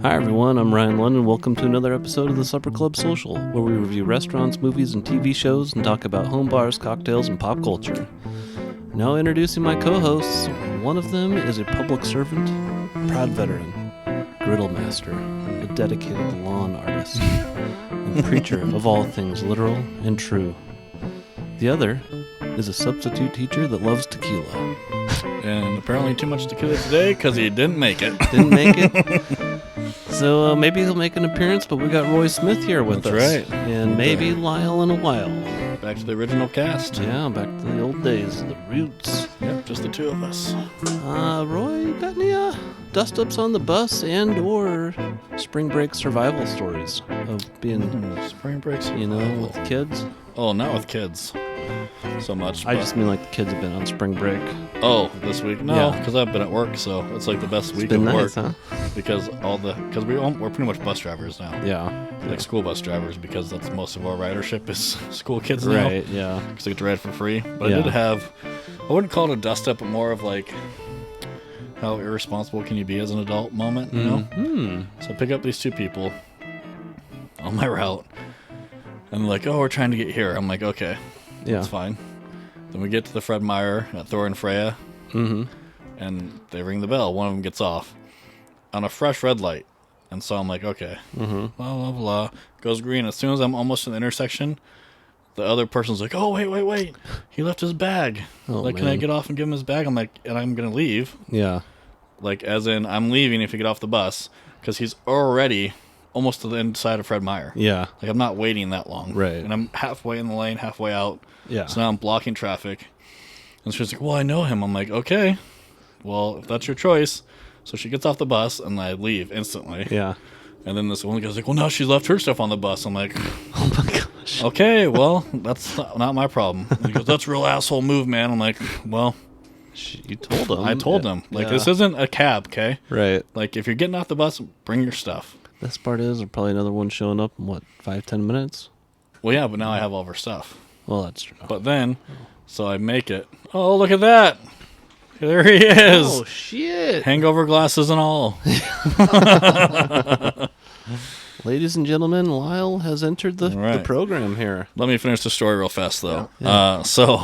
Hi everyone, I'm Ryan Lund and welcome to another episode of the Supper Club Social, where we review restaurants, movies, and TV shows and talk about home bars, cocktails, and pop culture. Now introducing my co-hosts. One of them is a public servant, proud veteran, griddle master, a dedicated lawn artist, and preacher of all things literal and true. The other is a substitute teacher that loves tequila. And apparently too much tequila today because he didn't make it. Didn't make it. So maybe he'll make an appearance, but we got Roy Smith here with us. That's right. And maybe Lyle in a while. Back to the original cast. Yeah, back to the old days, the roots. Yep, just the two of us. Roy, you got any dust-ups on the bus and or spring break survival stories of being, Spring breaks, with kids? Oh, not with kids so much. I just mean like the kids have been on spring break. Oh, this week? No, Yeah. because I've been at work, so it's like the best week It's been of nice, work. huh? Because we're pretty much bus drivers now. Yeah. Like school bus drivers, because that's most of our ridership is school kids now. Right, yeah. Because they get to ride for free. But Yeah. I did have, I wouldn't call it a dust up, but more of like, how irresponsible can you be as an adult moment, you know? Mm-hmm. So I pick up these two people on my route, and they're like, oh, we're trying to get here. I'm like, okay, Yeah. that's fine. Then we get to the Fred Meyer at Thor and Freya, Mm-hmm. and they ring the bell. One of them gets off on a fresh red light. And so I'm like, okay, Mm-hmm. blah, blah, blah. Goes green. As soon as I'm almost in the intersection, the other person's like, oh, wait. He left his bag. Oh, like, can I man. get off and give him his bag? I'm like, and I'm going to leave. Yeah. Like, as in, I'm leaving if you get off the bus, because he's already almost to the inside of Fred Meyer. Yeah. Like, I'm not waiting that long. Right. And I'm halfway in the lane, halfway out. Yeah. So now I'm blocking traffic. And she's like, well, I know him. I'm like, okay, well, if that's your choice. So she gets off the bus, and I leave instantly. Yeah. And then this one guy's like, well, now she's left her stuff on the bus. I'm like, Oh my gosh. okay, well, that's not my problem. And he goes, that's a real asshole move, man. I'm like, well, You told him. I told him. Like, Yeah. this isn't a cab, okay? Right. Like, if you're getting off the bus, bring your stuff. This part is, or probably another one showing up in, 5-10 minutes? Well, yeah, but now I have all of her stuff. Well, that's true. But then, so I make it. Oh, look at that. There he is. Oh, shit. Hangover glasses and all. Ladies and gentlemen, Lyle has entered the Right. program here. Let me finish the story real fast, though. Yeah. So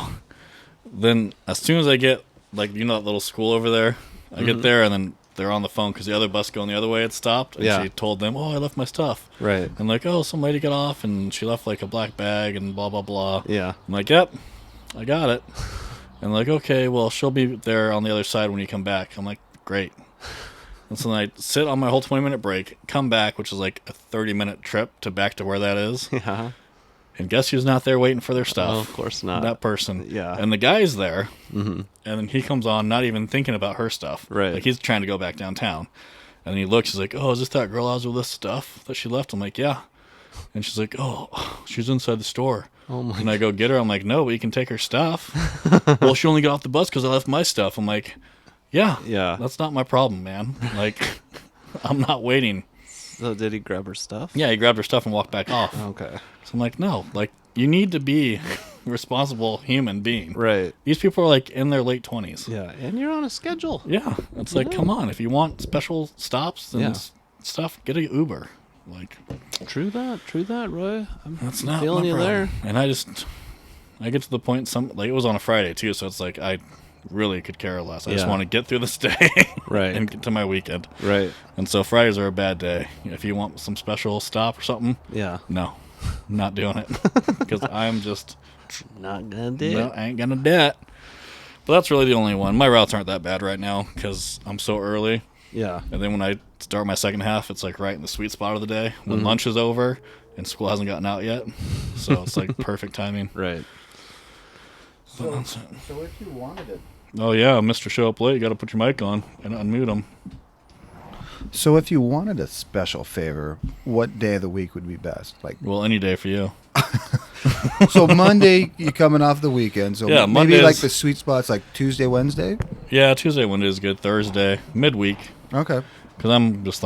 then as soon as I get, like, you know that little school over there? I get there, and then they're on the phone because the other bus going the other way had stopped. And Yeah. she told them, oh, I left my stuff. Right. And like, oh, some lady got off, and she left, like, a black bag and blah, blah, blah. Yeah. I'm like, yep, I got it. And like, okay, well, she'll be there on the other side when you come back. I'm like, great. And so then I sit on my whole 20-minute break, come back, which is like a 30-minute trip back to where that is. Yeah. And guess who's not there waiting for their Oh, stuff? of course not. That person. Yeah. And the guy's there, Mm-hmm. and then he comes on not even thinking about her stuff. Right. Like, he's trying to go back downtown. And he looks, he's like, oh, is this that girl I was with this stuff that she left? I'm like, yeah. And she's like, oh, she's inside the store. Oh, my And I go get her. I'm like, no, but you can take her stuff. Well, she only got off the bus because I left my stuff. I'm like, yeah, Yeah. that's not my problem, man. Like, I'm not waiting. So did he grab her stuff? Yeah, he grabbed her stuff and walked back off. Okay. So I'm like, no, like, you need to be a responsible human being. Right. These people are like in their late 20s. Yeah. And you're on a schedule. Yeah. It's like, Yeah. come on. If you want special stops and Yeah. stuff, get a Uber. Like, True that, Roy. I'm that's not feeling my you problem. there. And I get to the point, like, it was on a Friday too, so it's like, I really could care less. I just Yeah. want to get through this day Right. and get to my weekend. Right. And so Fridays are a bad day. If you want some special stop or something, Yeah. no, not doing it. Because I'm just, Not gonna do no, it. I ain't gonna do it. But that's really the only one. My routes aren't that bad right now because I'm so early. Yeah. And then when I start my second half, it's like right in the sweet spot of the day when Mhm. lunch is over and school hasn't gotten out yet. So it's like perfect timing. Right. So that's it. So if you wanted it. Oh yeah, Mr. Show Up Late, you got to put your mic on and unmute him. So if you wanted a special favor, what day of the week would be best? Like, Well, any day for you. so Monday, you're coming off the weekend. So Yeah, maybe Mondays- like the sweet spots, like Tuesday, Wednesday. Yeah, Tuesday, Wednesday is good. Thursday, midweek, Okay. because I'm just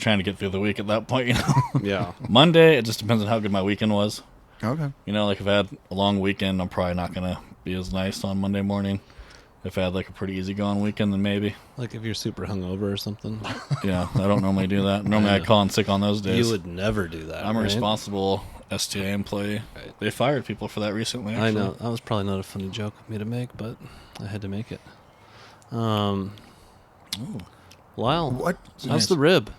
trying to get through the week at that point. You know, Yeah. Monday, it just depends on how good my weekend was. Okay. You know, like if I had a long weekend, I'm probably not gonna be as nice on Monday morning. If I had like a pretty easygoing weekend, then maybe. Like if you're super hungover or something. Yeah, I don't normally do that. Normally I call in sick on those days. You would never do that. I'm a right? responsible STA employee. Right. They fired people for that recently, actually. I know. That was probably not a funny joke of me to make, but I had to make it. Lyle, What? how's the rib?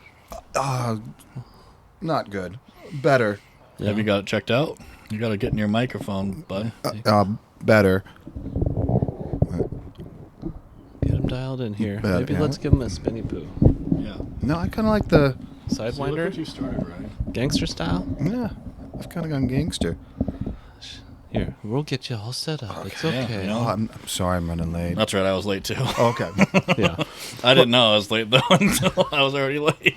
Not good. Better. Yeah. Have you got it checked out? You got to get in your microphone, bud. Better. Get him dialed in here. Maybe yeah. let's give him a spinny poo. Yeah. No, I kind of like the. Sidewinder? you started, right? Gangster style? Yeah, I've kind of gone gangster. Here, we'll get you all set up. It's Yeah, okay. you know. Oh, I'm sorry, I'm running late. That's right, I was late too. Okay. Yeah. I didn't know I was late though until I was already late.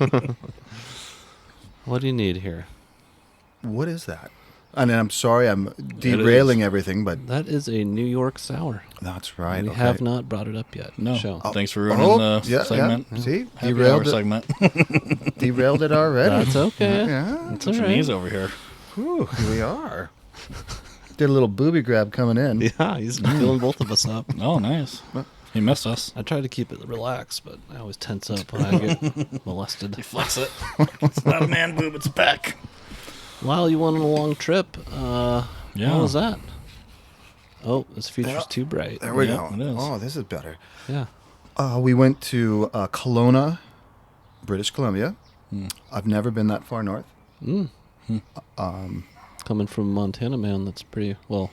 What do you need here? What is that? And I'm sorry, I'm derailing everything, but That is a New York sour. that's right. We okay. have not brought it up yet. No. Show. Thanks for ruining the segment. Yeah. See, Happy hour derailed it, segment. derailed it already. That's okay. Yeah, It's Put all your right. knees over here. Whew, we are. Did a little booby grab coming in. Yeah, he's filling both of us up. Oh, nice. He missed us. I try to keep it relaxed, but I always tense up when I get molested. He flex it. It's not a man boob, it's a peck. Lyle, you went on a long trip. Yeah. What was that? Oh, this future's too bright. There we Yeah, go. it is. Oh, this is better. Yeah. We went to Kelowna, British Columbia. Hmm. I've never been that far north. Mm. Coming from Montana, man, that's pretty, well,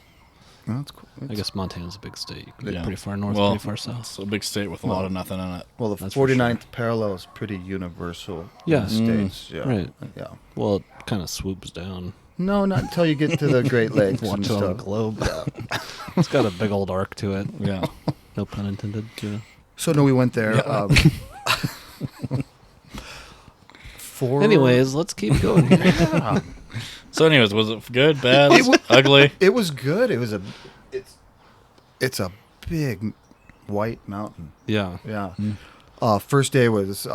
Well, that's cool. I guess Montana's a big state. You can get Yeah. pretty far north, Well, pretty far south. It's a big state with a lot of nothing in it. Well, the That's for 49th parallel is pretty universal Yeah. in the States. Yeah. Right. Yeah. Well, it kind of swoops down. No, not until you get to the Great Lakes and Watch it on the stuff. globe. It's got a big old arc to it. Yeah. No pun intended. Yeah. So, no, we went there. Anyways, let's keep going here. Yeah. So, anyways, was it good, bad, It wa- ugly? It was good. It's a big white mountain. Yeah. Yeah. First day was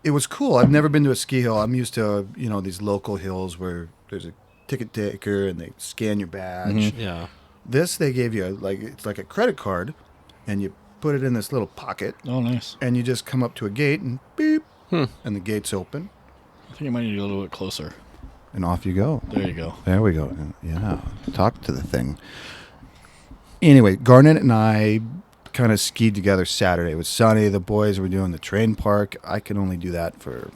it was cool. I've never been to a ski hill. I'm used to these local hills where there's a ticket taker and they scan your badge. Yeah. This they gave you it's like a credit card, and you put it in this little pocket, Oh, nice. and you just come up to a gate and beep, and the gate's open, I think you might need to get a little bit closer. and off you go. There you go. There we go. Yeah, talk to the thing. Anyway, Garnet and I kind of skied together Saturday. It was sunny. The boys were doing the train park. I can only do that for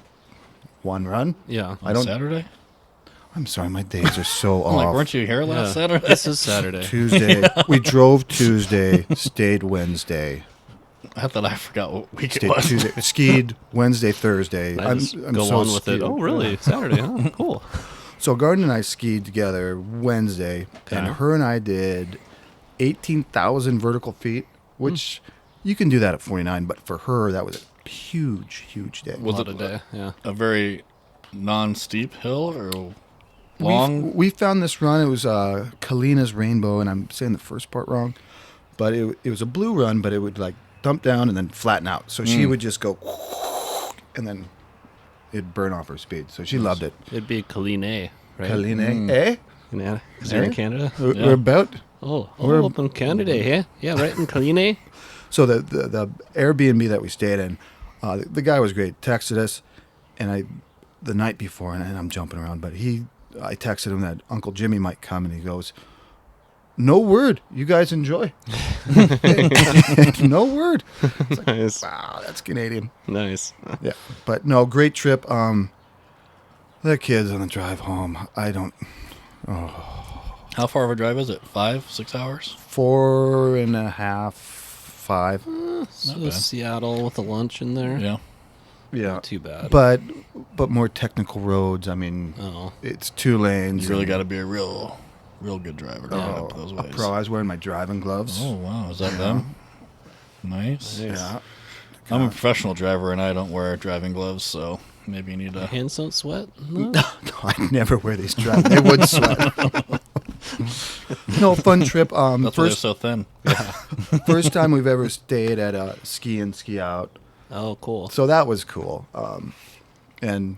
one run. Yeah. I don't- Saturday? I'm sorry, my days are so I'm like, off. weren't you here last Yeah. Saturday? This is Saturday. Tuesday. We drove Tuesday, stayed Wednesday. I thought I forgot what week it Stayed was. Tuesday, skied Wednesday, Thursday. I just go so on with it. skied. Oh, really? Saturday, huh? Cool. So Garden and I skied together Wednesday, and Okay. her and I did 18,000 vertical feet, which you can do that at 49, but for her, that was a huge, huge day. Was Lot it of day. Yeah. a very non-steep hill or long? We found this run. It was Kalina's Rainbow, and I'm saying the first part wrong, but it was a blue run, but it would like dump down and then flatten out. So she would just go, and then it'd burn off her speed. So she loved it. It'd be Colline, right? Kalina, eh? Yeah. Because you're in Eh? Canada. We're about. We're up in Canada, yeah? Yeah, right in Colline. So the Airbnb that we stayed in, the guy was great. Texted us, and the night before, and I'm jumping around, but I texted him that Uncle Jimmy might come, and he goes, "No word. You guys enjoy." No word. It's like, Nice. wow, that's Canadian. Nice. Yeah, but no, great trip. The kids on the drive home. How far of a drive is it? 5-6 hours? 4.5, 5. So bad. Seattle with a lunch in there. Yeah. Yeah, Not too bad. but more technical roads. I mean, Oh. it's 2 lanes. You really and- got to be a real good driver to get Oh, up those a ways. pro. I was wearing my driving gloves. Oh, wow. Is that them? Nice. Yeah. I'm a professional driver, and I don't wear driving gloves, so maybe you need to... Hands don't sweat? No? No, I never wear these driving. They would sweat. No, fun trip. That's why they're First so thin. first time we've ever stayed at a ski in, ski out. Oh, cool. So that was cool. And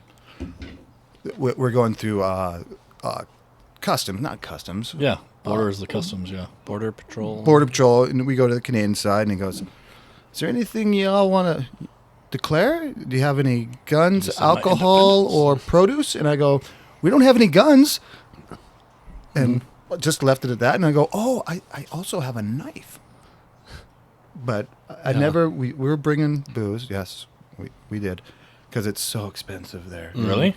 we're going through customs, not customs. Yeah. Border is the customs, yeah. Border Patrol. Border Patrol, and we go to the Canadian side, and he goes, "Is there anything y'all want to declare? Do you have any guns, Just on my alcohol, independence. or produce?" And I go, "We don't have any guns." And just left it at that. And I go, "Oh, I also have a knife." But I Yeah. never. We were bringing booze. Yes, we did, because it's so expensive there. Really?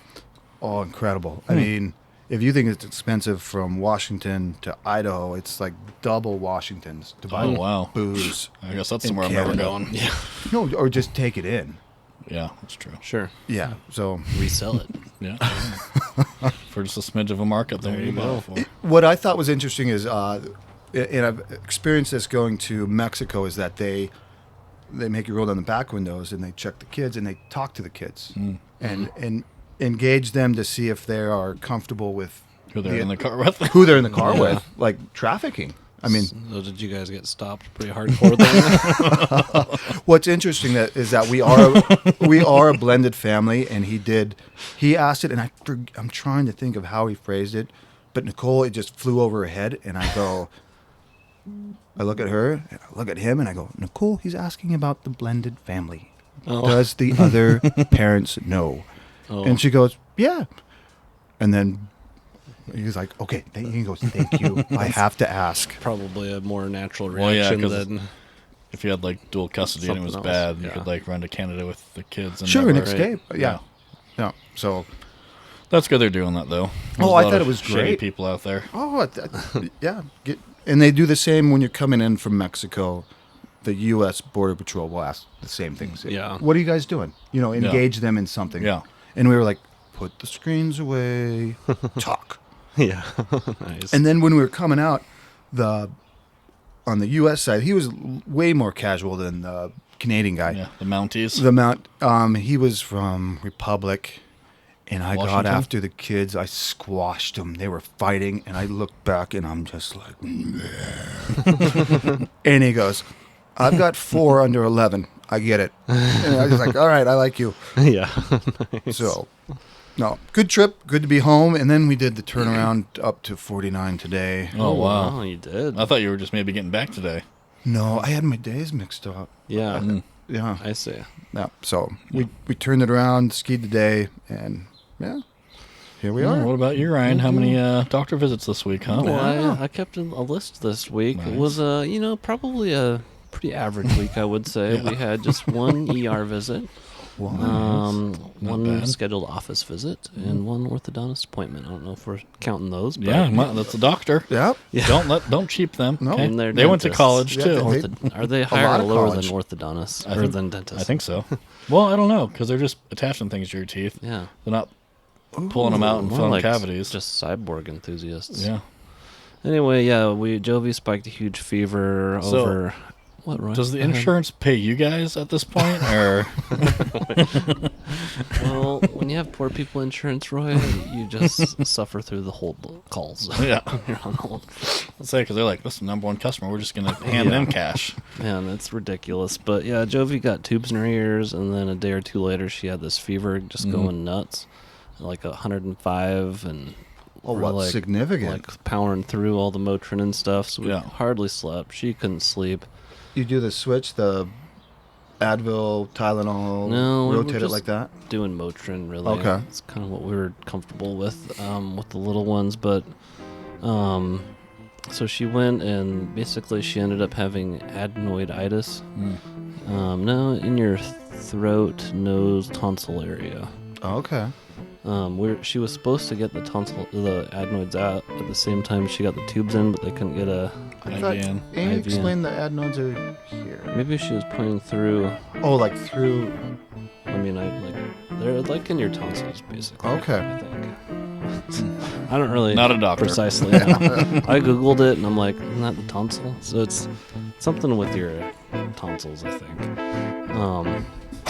Oh, incredible! I mean, if you think it's expensive from Washington to Idaho, it's like double Washington's to buy Oh, wow. booze. I guess that's In somewhere I'm never Canada. going. Yeah. No, or just take it in. Yeah, that's true. Sure. Yeah. So Resell it. Yeah. For just a smidge of a markup than There what you you bought go. it for. what I thought was interesting is, and I've experienced this going to Mexico, is that they make you roll down the back windows and they check the kids and they talk to the kids and engage them to see if they are comfortable with Who they're in the car with. who they're in the car Yeah. with, like trafficking. I mean, So did you guys get stopped pretty hardcore then? what's interesting is that we are a blended family, and he asked it, and I'm trying to think of how he phrased it, but Nicole, it just flew over her head, and I look at her, and I look at him, and I go, "Nicole, he's asking about the blended family. Oh. Does the other parents know?" Oh. And she goes, "Yeah," and then he's like, "Okay," he goes, "Thank you. I have to ask." Probably a more natural Well, yeah, reaction 'cause than If you had like dual custody and it was Something else, bad, you yeah. could like run to Canada with the kids. And Sure, and never- escape. Right. Yeah. Yeah. So, That's good they're doing that though. There's Oh, a I lot thought of it was shady great. people out there. yeah. And they do the same when you're coming in from Mexico. The U.S. Border Patrol will ask the same things. Yeah. What are you guys doing? Engage them in something. Yeah. And we were like, put the screens away, talk. yeah. Nice. And then when we were coming out, on the U.S. side, he was way more casual than the Canadian guy. Yeah, the Mounties. He was from Republic, and I got Washington? after the kids. I squashed them. They were fighting, and I looked back, and I'm just like, and he goes, "I've got 4 under 11. I get it." And I was like, "All right, I like you." yeah. So, no, good trip. Good to be home. And then we did the turnaround up to 49 today. Oh, wow. You did. I thought you were just maybe getting back today. No, I had my days mixed up. Yeah. Yeah. I see. Yeah. So we turned it around, skied today, and yeah, here we Oh, are. what about you, Ryan? How many doctor visits this week, huh? Well, I kept a list this week. It Nice. was, probably a pretty average week, I would say. Yeah. We had just one ER visit, one bad. scheduled office visit, and one orthodontist appointment. I don't know if we're counting those. But Yeah, that's a doctor. Yep. Yeah. Don't cheap them. No. okay? And they're They went to dentists. college Yeah, too. Are they higher lot or of lower college. than orthodontists I or think- than dentists? I think so. Well, I don't know because they're just attaching things to your teeth. Yeah. They're not pulling them out and More filling like cavities. just cyborg enthusiasts. Yeah. Anyway, yeah, Jovi spiked a huge fever So, over. What, Roy? Does the Go ahead. insurance pay you guys at this point, or Well, when you have poor people insurance, Roy, you just suffer through the hold calls. yeah? You're on hold. Let's say because they're like, "This is the number one customer. We're just gonna hand them cash." Man, that's ridiculous. But yeah, Jovi got tubes in her ears, and then a day or two later, she had this fever just going nuts, like 105, and Oh, we're what's significant? like powering through all the Motrin and stuff. So we Yeah. hardly slept. She couldn't sleep. You do the switch, the Advil, Tylenol, No, we were rotate it just like that? doing Motrin, really. Okay. It's kind of what we were comfortable with the little ones. But so she went, and basically she ended up having adenoiditis. No, in your throat, nose, tonsil area. Oh, okay. She was supposed to get the adenoids out at the same time she got the tubes in, but they couldn't get a. I thought IVN. Amy IVN. explained the adenoids are here. Maybe she was pointing through. Oh, like through. I mean, they're like in your tonsils, basically. Okay. I think. I don't really Not a doctor. precisely know. I googled it and I'm like, isn't that the tonsil? So it's something with your tonsils, I think.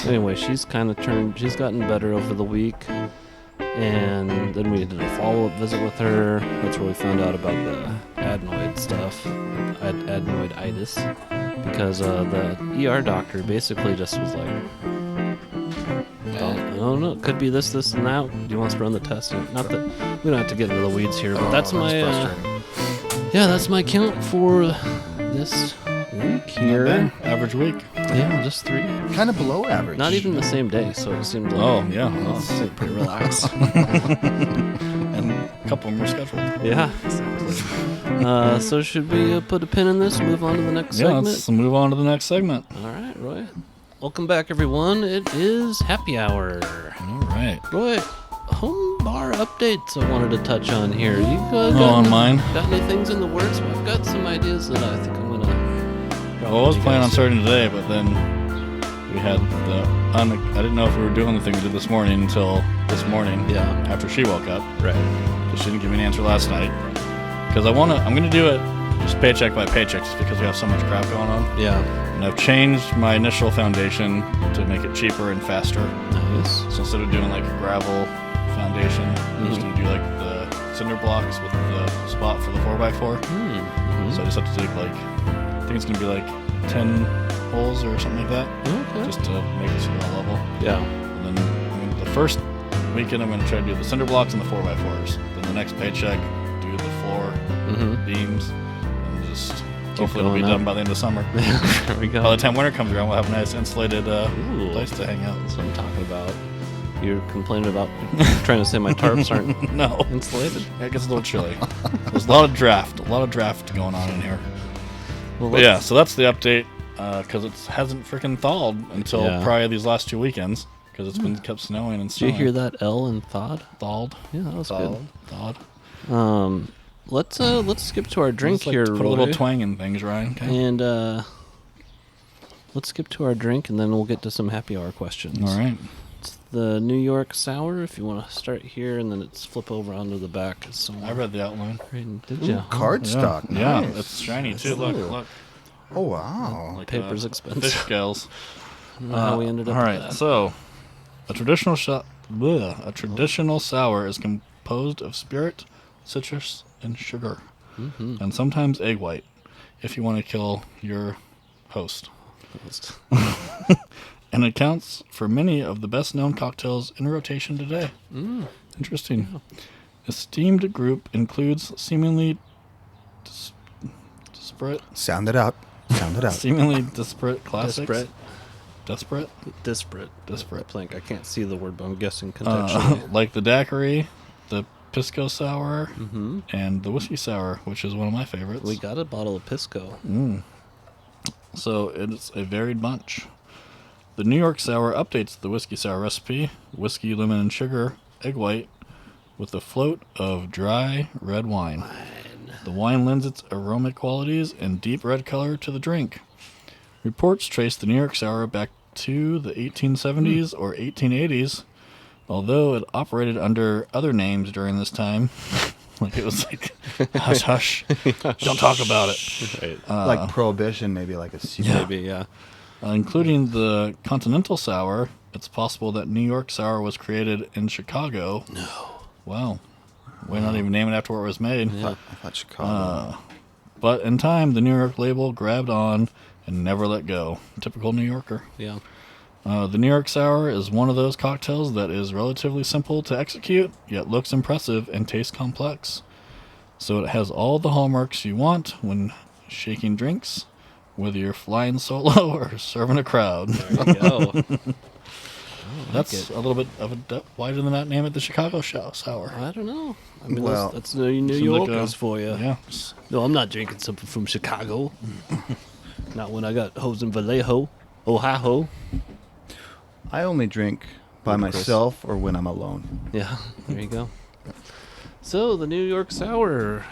Anyway, she's gotten better over the week. And then we did a follow-up visit with her. That's where we found out about the adenoid stuff, adenoiditis, because the ER doctor basically just was like, I don't know, it could be this, and that. Do you want us to run the test? Not that we don't have to get into the weeds here, but that's my. frustrating. Yeah, that's my count for this week here. Not bad. Average week. Yeah, just 3. Kind of below average. Not even the same day, so it seemed like Oh, yeah. it's pretty relaxed. And a couple more scheduled. Yeah, exactly. So should we put a pin in this and move on to the next Yeah, segment? let's move on to the next segment. All right, Roy. Welcome back, everyone. It is happy hour. All right. Roy, home bar updates I wanted to touch on here. You on mine. Got any things in the works? Well, I've got some ideas that I think I'm going to... Well, I was planning on starting today, but then we had I didn't know if we were doing the thing we did this morning until this morning. Yeah. After she woke up. Right. Because she didn't give me an answer last night. Because I'm going to do it just paycheck by paycheck just because we have so much crap going on. Yeah. And I've changed my initial foundation to make it cheaper and faster. Nice. So instead of doing like a gravel foundation, I'm just going to do like the cinder blocks with the spot for the 4x4. Mm-hmm. So I just have to dig like, I think it's going to be like 10 holes or something like that. Okay. Just to make it all level. Yeah. And then the first weekend I'm going to try to do the cinder blocks and the 4x4s. Then the next paycheck, do the floor, beams, and just hopefully it'll be going up. done by the end of summer. There we go. By the time winter comes around, we'll have a nice insulated place to hang out. That's what I'm talking about. You're complaining about trying to say my tarps aren't No. insulated? It gets a little chilly. There's a lot of draft going on in here. Well, But yeah, so that's the update, because it hasn't freaking thawed until Yeah. probably these last 2 weekends, because it's been kept snowing and Did snowing. you hear that L in thawed? Thawed. Yeah, that was Thawed. good. Let's skip to our drink Just, like, here, to put Roy. a little twang in things, Ryan. Okay. And let's skip to our drink, and then we'll get to some happy hour questions. All right. It's the New York Sour. If you want to start here, and then it's flip over onto the back. I read the outline. Did you? Cardstock. Yeah, Nice. it's shiny too. Look, Ooh. look. Oh, wow. Like, Paper's expensive. Fish scales. I don't know how we ended up All with right, that. so a traditional sour is composed of spirit, citrus, and sugar, and sometimes egg white, if you want to kill your host. And it counts for many of the best-known cocktails in rotation today. Interesting. Yeah. Esteemed group includes seemingly disparate Sound it out. Sound it out. seemingly disparate classics. Disparate. Disparate. Plank. I can't see the word, but I'm guessing contextually. Like the daiquiri, the pisco sour, Mm-hmm. and the whiskey sour, which is one of my favorites. We got a bottle of Pisco. So it's a varied bunch. The New York Sour updates the whiskey sour recipe: whiskey, lemon, and sugar, egg white, with a float of dry red wine. The wine lends its aromatic qualities and deep red color to the drink. Reports trace the New York Sour back to the 1870s or 1880s, although it operated under other names during this time. Like it was like, hush, hush, don't talk about it. Right. Like Prohibition, maybe like a secret. Maybe, yeah. Including the Continental Sour, it's possible that New York Sour was created in Chicago. No. Wow. We're not even naming it after where it was made. Yeah. I thought Chicago. But in time, the New York label grabbed on and never let go. Typical New Yorker. Yeah. The New York Sour is one of those cocktails that is relatively simple to execute, yet looks impressive and tastes complex. So it has all the hallmarks you want when shaking drinks, whether you're flying solo or serving a crowd. There you go. That's a little bit of a depth. Why didn't they not name it the Chicago Sour? I don't know. I mean, Well, that's New seems like Yorkers for you. Yeah. No, I'm not drinking something from Chicago. Not when I got hose in Vallejo, Ohio. I only drink by Ludicrous. myself or when I'm alone. Yeah, there you go. So, the New York Sour.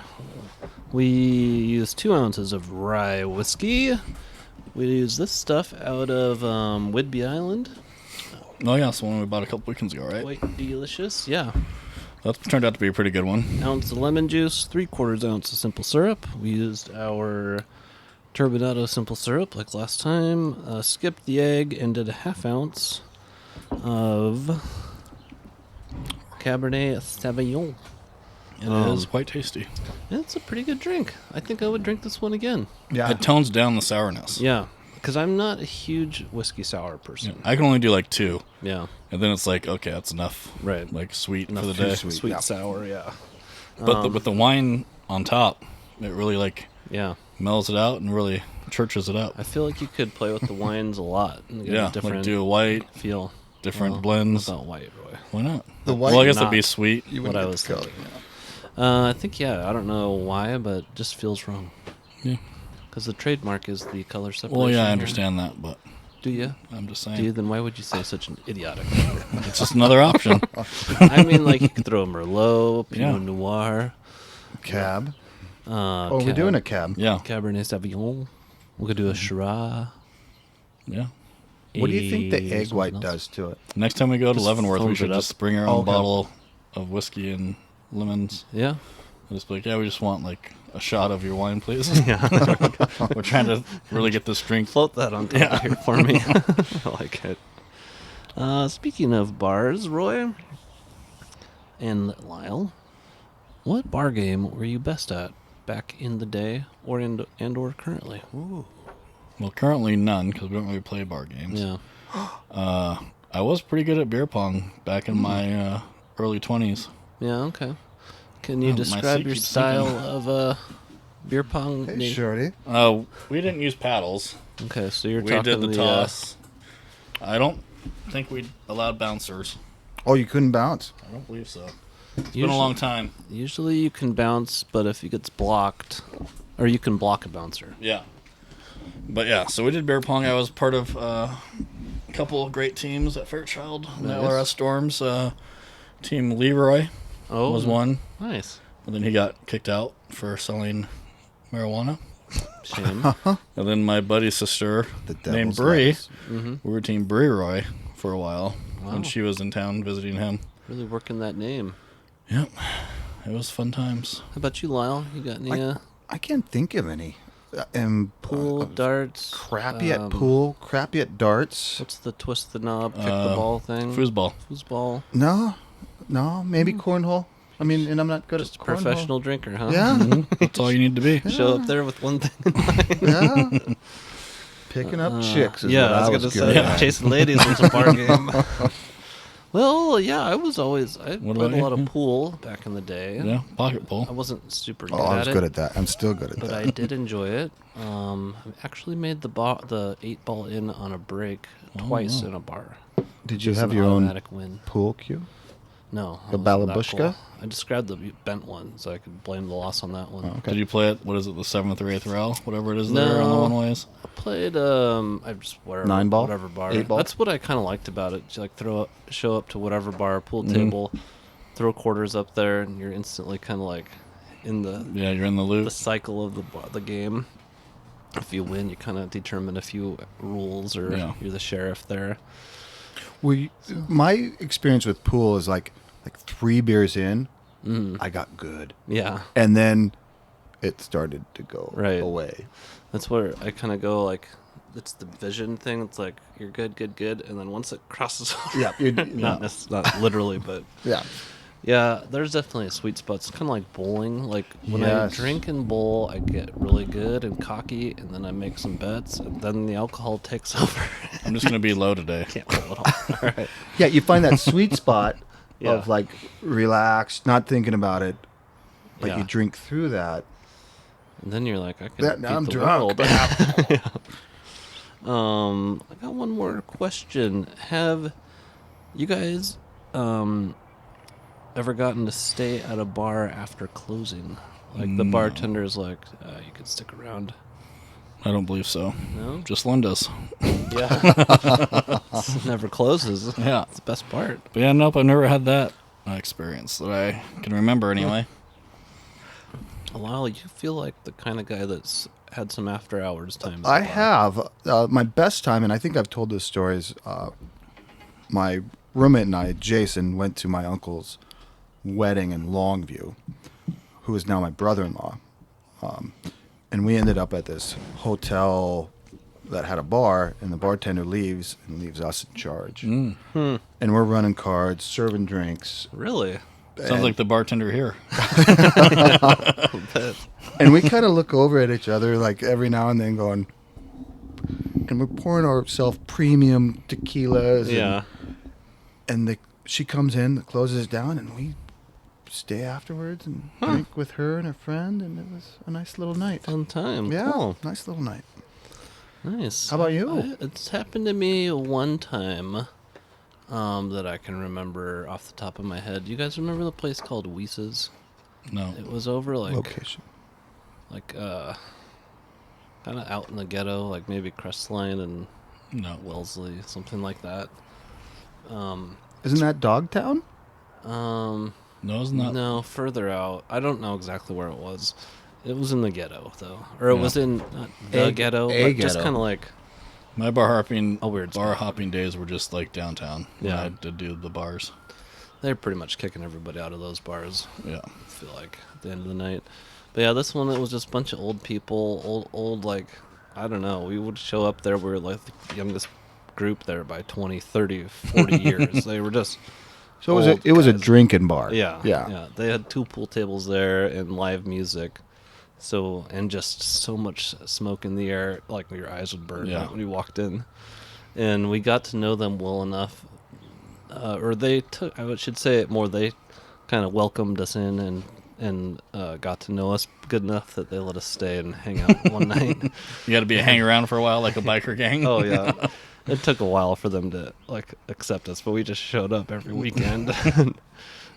We use 2 ounces of rye whiskey. We use this stuff out of Whidbey Island. Oh, yeah, it's the one we bought a couple weekends ago, right? Quite delicious, yeah. That turned out to be a pretty good one. Ounce of lemon juice, 3/4 ounce of simple syrup. We used our turbinado simple syrup like last time. Skipped the egg and did a 1/2 ounce of Cabernet Sauvignon. It is quite tasty. It's a pretty good drink. I think I would drink this one again. Yeah. It tones down the sourness. Yeah, because I'm not a huge whiskey sour person. I can only do like 2. Yeah, And then it's like, okay, that's enough. right. Like sweet Enough for the too day. sweet yeah. sour, yeah. But with the wine on top, It really like Yeah. mellows it out and really churches it up. I feel like you could play with the wines a lot and get a different like do a white, feel. different blends. About white, Roy. Why not? The white, well, I guess not it'd be sweet. You What wouldn't I get was the color. thinking. I think, I don't know why, but it just feels wrong. Yeah. Because the trademark is the color separation. Well, yeah, I understand that, but Do you? I'm just Do you? saying. Then why would you say such an idiotic thing? It's just another option. I mean, like, you could throw a Merlot, Pinot Yeah. Noir. Cab. Cab, We're doing a cab. Yeah. Cabernet Sauvignon. We could do a Shiraz. Yeah. What do you think the egg something white else. does to it? Next time we go to Just Leavenworth, we foams should it up. just bring our own Okay. bottle of whiskey and lemons. Yeah. And just be like, we just want like a shot of your wine, please. Yeah. We're trying to really get this drink. Float that on top here for me. I like it. Speaking of bars, Roy and Lyle, what bar game were you best at back in the day or or currently? Ooh. Well, currently none because we don't really play bar games. Yeah. I was pretty good at beer pong back in my early 20s. Yeah, okay. Can you Oh, my describe seat your keeps style sinking. of beer pong? Hey, Shorty. We didn't use paddles. Okay, so you're We talking did the toss. I don't think we allowed bouncers. Oh, you couldn't bounce? I don't believe so. It's been a long time. Usually you can bounce, but if it gets blocked, or you can block a bouncer. Yeah. But yeah, so we did beer pong. I was part of a couple of great teams at Fairchild, the Nice. LRS Storms. Team Leroy was one, Nice. and then he got kicked out for selling marijuana. Shame. And then my buddy's sister, The named devil's Bree, lettuce. Mm-hmm. we were Team Bree Roy for a while Wow. when she was in town visiting him. Really working that name. Yep. It was fun times. How about you, Lyle? You got any I can't think of any. pool, darts? Crappy at pool, crappy at darts. What's the twist the knob, kick the ball thing? Foosball. Foosball. No, maybe cornhole. I mean, and I'm not good Just a at cornhole. professional drinker, huh? Yeah, That's all you need to be. Show up there with one thing in mind. yeah. Picking up chicks is yeah, what I was I gonna was say good at. chasing ladies was a bar game. Well, yeah, I What played about a you? lot of pool back in the day. Yeah, pocket pull. I wasn't super good Oh, I at was it, good at that. I'm still good at but that. I did enjoy it. I actually made the 8-ball in on a break twice wow. in a bar. Did you It's have an your own automatic win? pool cue? No. The it wasn't that Balabushka? cool. I described the bent one, so I could blame the loss on that one. Oh, okay. Did you play it? What is it? The 7th or 8th rail, whatever it is there on the No. one ways. I played I just whatever 9-ball? whatever bar. 8-ball? That's what I kind of liked about it. You, like show up to whatever bar, pool Mm-hmm. table, throw quarters up there, and you're instantly kind of like in the Yeah, you're in the loop. cycle of the game. If you win, you kind of determine a few rules, or Yeah. you're the sheriff there. My experience with pool is like 3 beers in, Mm. I got good, Yeah, and then it started to go Right. away. that's where I kind of go like. It's the vision thing. It's like you're good, and then once it crosses over, Yeah, not literally, but yeah. yeah, there's definitely a sweet spot. It's kind of like bowling. Like when I Yes. drink and bowl, I get really good and cocky, and then I make some bets, and then the alcohol takes over. I'm just gonna be low today. Can't bowl at all. All right. Yeah, you find that sweet spot Yeah. of like relaxed, not thinking about it, but Yeah. you drink through that. And then you're like, I can Now beat I'm the drunk. world. I got one more question. Have you guys ever gotten to stay at a bar after closing? Like the bartender's like, you could stick around. I don't believe so. No? Just Linda's. Yeah. It never closes. Yeah. It's the best part. But yeah, nope, I've never had that experience that I can remember anyway. Lyle, you feel like the kind of guy that's had some after hours time. at the I bar. have my best time, and I think I've told this story. Is my roommate and I, Jason, went to my uncle's wedding in Longview, who is now my brother-in-law, and we ended up at this hotel that had a bar, and the bartender leaves us in charge, and we're running cards, serving drinks. Really? Sounds like the bartender here. And we kind of look over at each other like every now and then going, and we're pouring ourselves premium tequilas. Yeah. And she comes in, closes it down, and we stay afterwards and drink with her and her friend, and it was a nice little night. Fun time. Yeah, Cool. nice little night. Nice. How about you? It's happened to me one time that I can remember off the top of my head. You guys remember the place called Weese's? No. It was over Location. kind of out in the ghetto, like maybe Crestline and No. Wellesley, something like that. Isn't that Dogtown? No, it's not. No, further out. I don't know exactly where it was. It was in the ghetto, though. Or it was in not the ghetto, but just kind of like... My bar weird spot. hopping days were just like downtown. Yeah. I had to do the bars. They're pretty much kicking everybody out of those bars, Yeah. I feel like, at the end of the night. But yeah, this one, it was just a bunch of old people, old like, I don't know. We would show up there. We were like the youngest group there by 20, 30, 40 years. They were just... So it was a drinking bar. Yeah. They had 2 pool tables there and live music. So, and just so much smoke in the air, like your eyes would burn out when you walked in. And we got to know them well enough, or they took, I should say it more, they kind of welcomed us in and got to know us good enough that they let us stay and hang out one night. You got to be a hang around for a while like a biker gang. Oh, yeah. It took a while for them to, like, accept us, but we just showed up every weekend.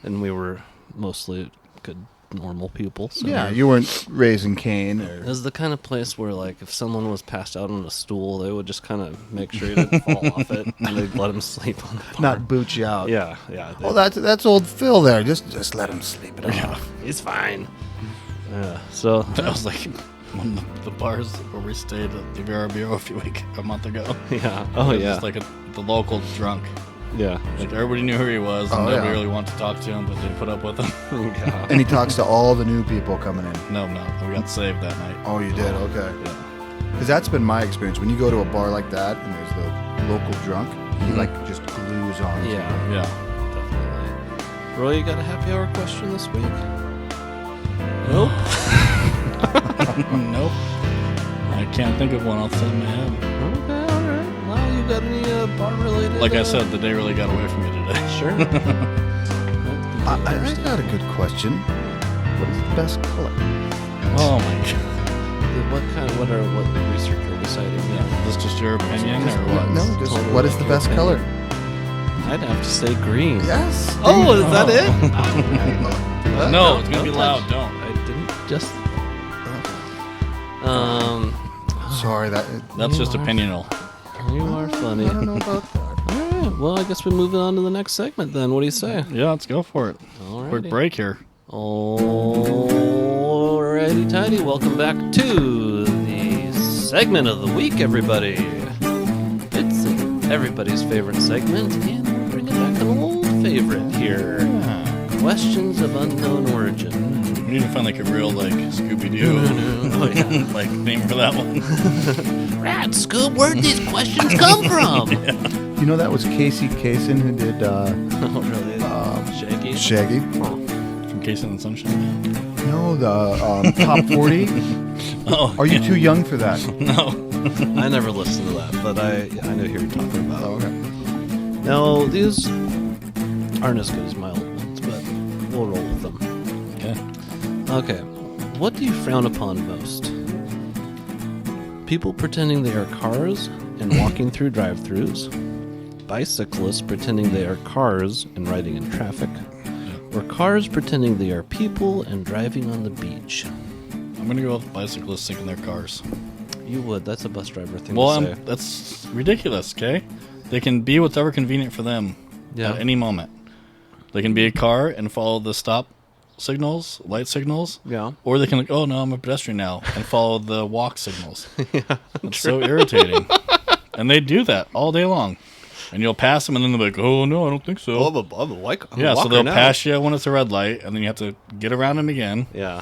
And we were mostly good, normal people. So Yeah, you weren't raising Cain. it was the kind of place where, like, if someone was passed out on a stool, they would just kind of make sure he didn't fall off it, and they'd let him sleep on the bar. Not boot you out. Yeah. Oh, that's old Phil there. Just let him sleep it off. He's fine. Yeah, so... That was like one of the bars where we stayed at the VRBO a month ago. Yeah. Oh, It was yeah. just like the local drunk. Yeah. Like everybody knew who he was, and Oh, nobody yeah. really wanted to talk to him, but they put up with him. Yeah. And he talks to all the new people coming in. No, we got saved that night. Oh, you did? Okay. Yeah. Because that's been my experience. When you go to a bar like that and there's the local drunk, he like just glues on. to you. Yeah. Definitely. Roy, you got a happy hour question this week? Nope. Nope. I can't think of one off the top of my head. Okay, all right. Well, you got any bar-related... Like I said, the day really got away from me today. Sure. I got a good question. What is the best color? Oh my god. What research are we deciding? Yeah. Is this just your opinion or what? No, just Totally what is like the your best opinion. color? I'd have to say green. Yes. Oh, is that it? No, it's gonna be loud. Don't. I didn't just... Sorry, That's just opinional. You are funny. I don't know about that. All right, well, I guess we move on to the next segment then. What do you say? Yeah, let's go for it. Alrighty. Quick break here. Alrighty, tidy. Welcome back to the segment of the week, everybody. It's everybody's favorite segment, and we're bringing back an old favorite here. Questions of unknown origin. We need to find like a real like Scooby-Doo Oh, yeah. like name for that one. Rat Scoop, where'd these questions come from? You know that was Casey Kasem who did Oh, really? Shaggy? Shaggy? From Casey and the Sunshine. No, the Top 40. Oh, Are you too young for that? no. I never listened to that, but I know who you're talking about. Oh, okay. Now, these aren't as good as my old ones, but we'll roll with them. Okay. Okay, what do you frown upon most? People pretending they are cars and walking through drive-thrus, bicyclists pretending they are cars and riding in traffic, or cars pretending they are people and driving on the beach. I'm gonna go with bicyclists thinking they're cars. You would. That's a bus driver thing to say. That's ridiculous. Okay, they can be whatever convenient for them at any moment. They can be a car and follow the stop signals, light signals. Yeah. Or they can like, oh no, I'm a pedestrian now, and follow the walk signals. It's so irritating. And they do that all day long. And you'll pass them, and then they're like, oh no, I don't think so. I'm a Yeah, so walker they'll now. pass you when it's a red light, and then you have to get around them again. Yeah.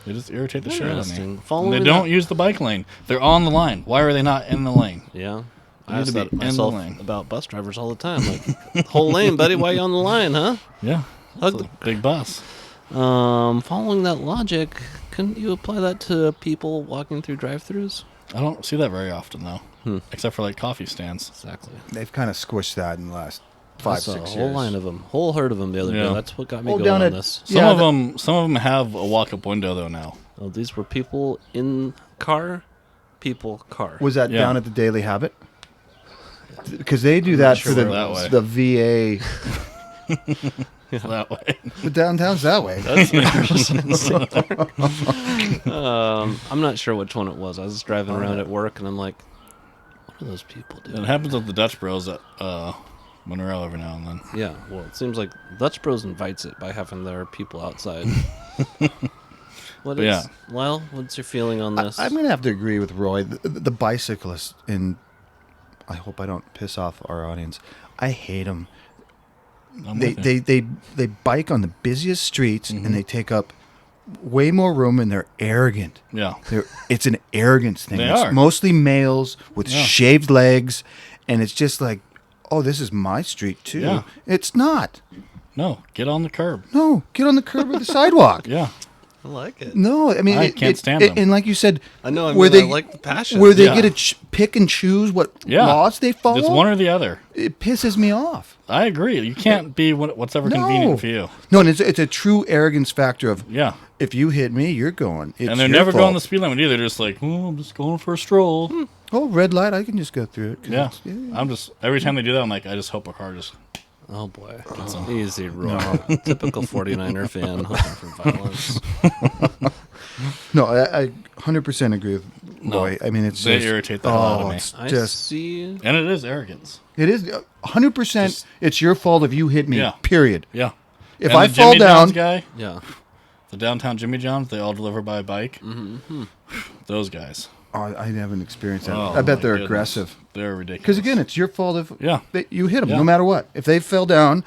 They just irritate the shit out of Interesting. me. Following And they don't that- use the bike lane. They're on the line. Why are they not in the lane? Yeah. You I need ask to be that in the myself lane. about bus drivers all the time. Like, whole lane, buddy. Why you on the line, huh? Yeah. Hug It's a big bus. Following that logic, couldn't you apply that to people walking through drive-thrus? I don't see that very often, though. Except for, like, coffee stands. Exactly. They've kind of squished that in the last 5, I saw 6 a years. whole line of them, whole herd of them the other Yeah. day. That's what got me Oh, going down on at- this. Some of them have a walk-up window though now. Oh, these were people in car, car. Was that Yeah. down at the Daily Habit? Because they do that sure for where it was. the VA. That way. The downtown's that way. I'm not sure which one it was. I was just driving around at work, and I'm like, what are those people It doing? happens with the Dutch Bros at Monroe every now and then. Yeah, well, it seems like Dutch Bros invites it by having their people outside. What is, Yeah. Lyle, what's your feeling on this? I'm going to have to agree with Roy. The bicyclists, and I hope I don't piss off our audience. I hate them. I'm They, with you. they bike on the busiest streets, and they take up way more room, and they're arrogant. Yeah. It's an arrogance thing. They It's are. mostly males with Yeah. shaved legs, and it's just like, oh, this is my street too. Yeah. It's not. No, get on the curb. No, get on the curb or the sidewalk. Yeah. I like it. No, I mean, I can't stand them. And like you said, I know. I where mean, I they like the passion. where they Yeah. get to pick and choose what Yeah. laws they follow. It's one or the other. It pisses me off. I agree. You can't be what's ever convenient for you. No, and it's a true arrogance factor of Yeah. if you hit me, you're going. It's And they're your never fault. going the speed limit either. They're just like, oh, I'm just going for a stroll. Oh, red light, I can just go through it. 'cause Yeah. it's- I'm just, every time they do that, I'm like, I just hope a car just, Oh boy, easy roll. Typical 49er fan hoping for violence. No, I 100% agree with Roy. I mean, it's they just, irritate the hell out of me. It's I just see. And it is arrogance. it is 100%. It's your fault if you hit me. Yeah. Period. Yeah. If And I the fall Jimmy John's down, guy, Yeah. the downtown Jimmy John's, they all deliver by bike. Mm-hmm. Those guys. oh, I haven't experienced that. Oh, I bet my they're goodness. aggressive. They're ridiculous. Because again, it's your fault if Yeah. you hit them, Yeah. no matter what. If they fell down,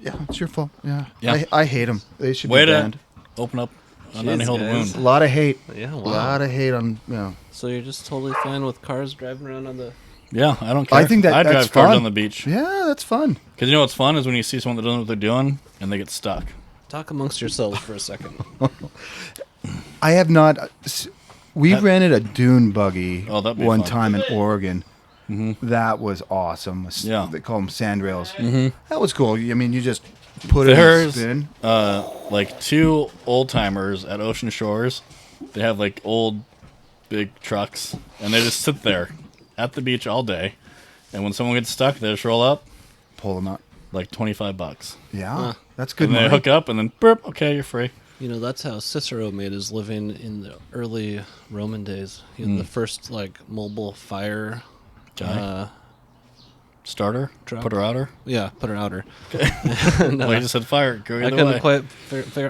yeah, it's your fault. Yeah, Yeah. I hate them. They should Way be to banned. open up an Jeez, unhealed guys. A wound. lot of hate. Yeah. A Wow. lot of hate on. So you're just totally fine with cars driving around on the. Yeah, I don't care. I think I that's drive cars fun. on the beach. Yeah, that's fun. Because you know what's fun is when you see someone that doesn't know what they're doing and they get stuck. Talk amongst yourselves for a second. I have not. We rented a dune buggy Oh, that'd be one fun. time in Oregon. That was awesome. Yeah. They call them sand rails. That was cool. I mean, you just put it in There's spin. like two old timers at Ocean Shores. They have like old big trucks and they just sit there at the beach all day. And when someone gets stuck, they just roll up Pull them up. like $25. Yeah, that's good And they money. hook up and then burp, okay, you're free. You know, that's how Cicero made his living in the early Roman days. He had the first like mobile fire. Guy. Starter? Truck. Put her outer? Yeah, put her outer. Well, you just said fire. Go I either couldn't way. quite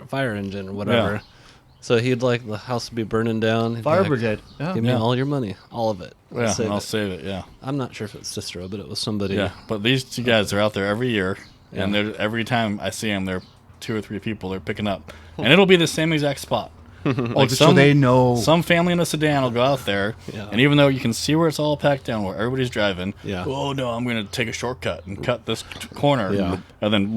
fire engine or whatever. Yeah. So he'd like the house would be burning down. He'd be Fire like, brigade. Yeah. Give me Yeah. all your money, all of it. Yeah, Save and I'll it." save it, yeah. I'm not sure if it's Cicero, but it was somebody. Yeah, but these two guys are out there every year, and Yeah. they're every time I see them, they're 2 or 3 people they're picking up, and it'll be the same exact spot. Oh, so they know. Some family in a sedan will go out there, Yeah. and even though you can see where it's all packed down, where everybody's driving, Yeah. oh no, I'm going to take a shortcut and cut this corner, Yeah. and then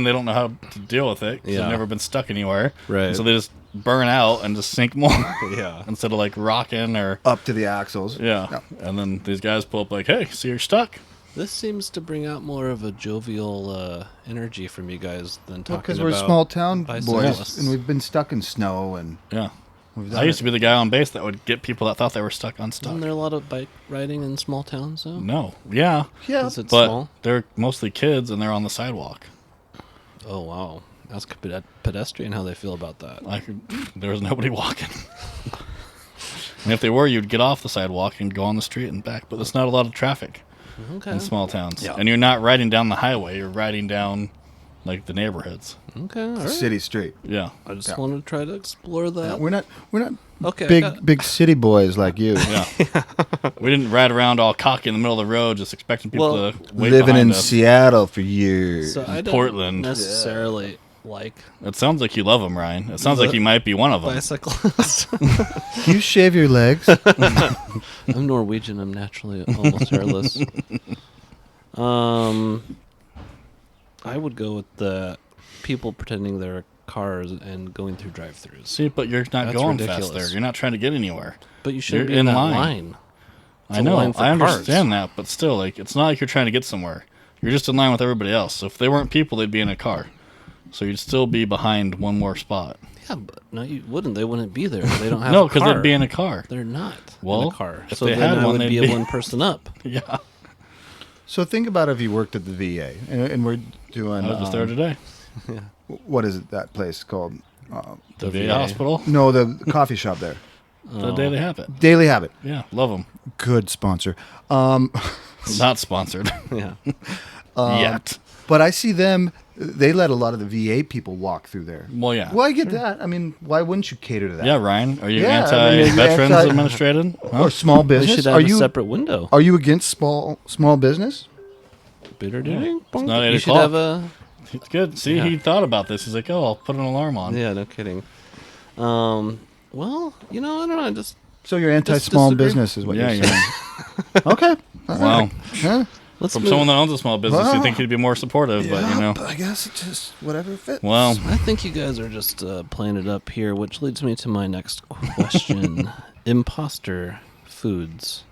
they don't know how to deal with it. 'Cause Yeah. They've never been stuck anywhere, Right. So they just burn out and just sink more, Yeah. instead of like rocking or up to the axles. yeah. And then these guys pull up like, hey, see you're stuck. This seems to bring out more of a jovial energy from you guys than talking Because about we're small town bicyclists. boys, and we've been stuck in snow, and Yeah. we've I used to be the guy on base that would get people that thought they were stuck on stuck. Isn't there a lot of bike riding in small towns, though? No, yeah, Yeah, Is it but small? they're mostly kids and they're on the sidewalk. Oh, wow. Ask a pedestrian how they feel about that. Like there was nobody walking, and if they were, you'd get off the sidewalk and go on the street and back. But there's not a lot of traffic Okay. in small towns, Yeah. and you're not riding down the highway. You're riding down like the neighborhoods. Okay, all right. city street. Yeah, I just Yeah. wanted to try to explore that. We're not Okay, I big got- big city boys like you. yeah. We didn't ride around all cocky in the middle of the road, just expecting people Well, to wait Living behind in us. Seattle for years. So I don't Portland. necessarily like It sounds like you love them, Ryan. It sounds like you might be one of them. bicyclists. You shave your legs. I'm Norwegian. I'm naturally almost hairless. I would go with the people pretending they're cars and going through drive-throughs. See, but you're not That's going ridiculous. fast there. You're not trying to get anywhere. But you shouldn't You're be in in that line. line. It's I a know. line for I cars. understand that, but still, like, it's not like you're trying to get somewhere. You're just in line with everybody else. So if they weren't people, they'd be in a car. So you'd still be behind one more spot. Yeah, but no, you wouldn't. They wouldn't be there. They don't have No, a because car. they'd be in a car. They're not in Well, a car. if So they then had I one, would be they'd a be- one person up. Yeah. So think about if you worked at the VA, and we're doing. I was just there today. What is it, that place called? The VA. VA hospital. No, the coffee shop there. The Daily Habit. Daily Habit. Yeah, love them. Good sponsor. Not sponsored Yeah. yet. But I see them. They let a lot of the VA people walk through there. Well, yeah. Well, I get that. I mean, why wouldn't you cater to that? Yeah, Ryan. Are you Yeah, I mean, anti-veterans anti- administrated? Huh? Or small They business? should have Are a you separate window. are you against small business? Bitter It's not 8 You should o'clock. have a. It's good. See, Yeah. he thought about this. He's like, oh, I'll put an alarm on. Yeah, no kidding. Well, I don't know. I just So you're anti-small disagree. business, is what Yeah, you're yeah. saying? Okay. All Wow. right. Huh? let's From move. someone that owns a small business, you Well, think he'd be more supportive, but you know. I guess it's just whatever fits. Well, I think you guys are just playing it up here, which leads me to my next question: imposter foods.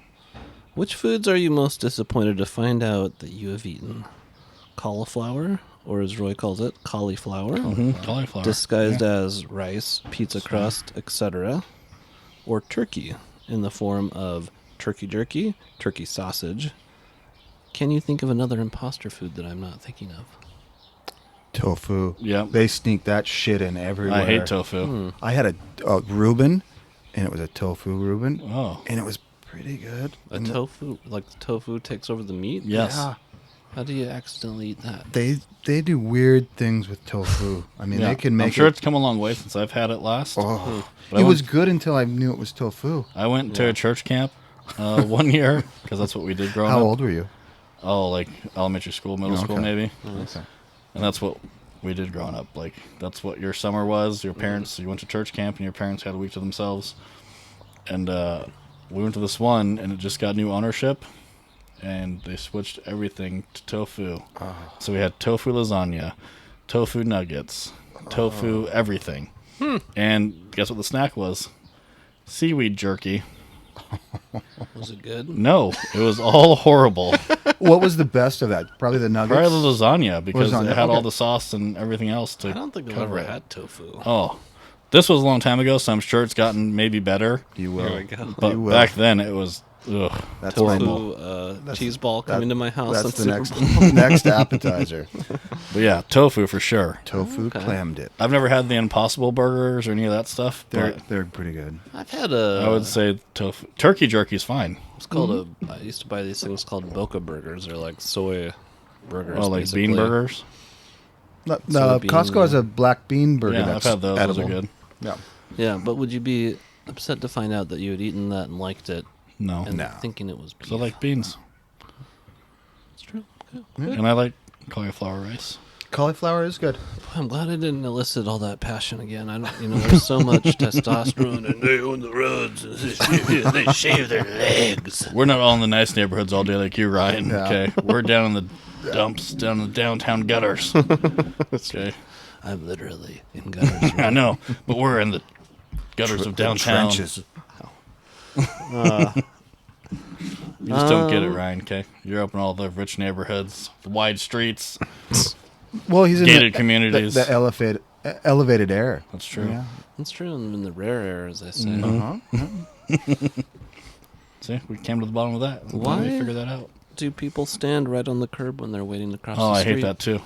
Which foods are you most disappointed to find out that you have eaten? Cauliflower, or as Roy calls it, cauliflower, cauliflower. disguised as rice, pizza crust, etc., or turkey in the form of turkey jerky, turkey sausage. Can you think of another imposter food that I'm not thinking of? Tofu. Yep. They sneak that shit in everywhere. I hate tofu. I had a Reuben, and it was a tofu Reuben, Oh. and it was pretty good. A tofu, like the tofu takes over the meat? Yes. Yeah. How do you accidentally eat that? They do weird things with tofu. I mean, Yeah. they can make I'm sure it. it's come a long way since I've had it last. Oh. But I It was went- good until I knew it was tofu. I went to a church camp 1 year because that's what we did growing How up. old were you? Oh, like elementary school, middle school, Okay. maybe. Okay. And that's what we did growing up. Like, that's what your summer was. Your parents, you went to church camp, and your parents had a week to themselves. And we went to this one, and it just got new ownership, and they switched everything to tofu. So we had tofu lasagna, tofu nuggets, tofu everything. And guess what the snack was? Seaweed jerky. Was it good? No, it was all horrible. What was the best of that? Probably the nuggets. Probably the lasagna because Lasagna, it had all okay. the sauce and everything else to I don't think I've cover ever it. had tofu. Oh, this was a long time ago, so I'm sure it's gotten maybe better. You will. Here we go. But You will. back then, it was ugh. That's my Tofu cheese ball coming to my house. That's on the Super Bowl. next appetizer. But yeah, tofu for sure. Tofu Okay. clam dip. I've never had the Impossible burgers or any of that stuff. But They're pretty good. I've had a. I would say tofu. Turkey jerky's fine. It's called a. I used to buy these things called Boca burgers. They're like soy burgers. Oh, like basically. bean burgers. No, Soybean, Costco has a black bean burger. Yeah, I've that's had those. edible. Those are good. Yeah. Yeah, but would you be upset to find out that you had eaten that and liked it No, and No. thinking it was beef? so I like beans, It's true. Yeah. and I like cauliflower rice. Cauliflower is good. I'm glad I didn't elicit all that passion again. I don't, there's so much testosterone and they own the roads and they shave their legs. We're not all in the nice neighborhoods all day like you, Ryan. Yeah. Okay, we're down in the dumps, down in the downtown gutters. Okay, I'm literally in gutters. I know, but we're in the gutters of downtown. Trenches. You just don't get it, Ryan. Okay, you're up in all the rich neighborhoods, the wide streets. Well, he's in Gated the, communities. The elevated air. That's true. Yeah. That's true. I'm in the rare air, as I say. Mm-hmm. See, we came to the bottom of that. Why? We figured that out. Do people stand right on the curb when they're waiting to cross Oh, the I street? hate that too.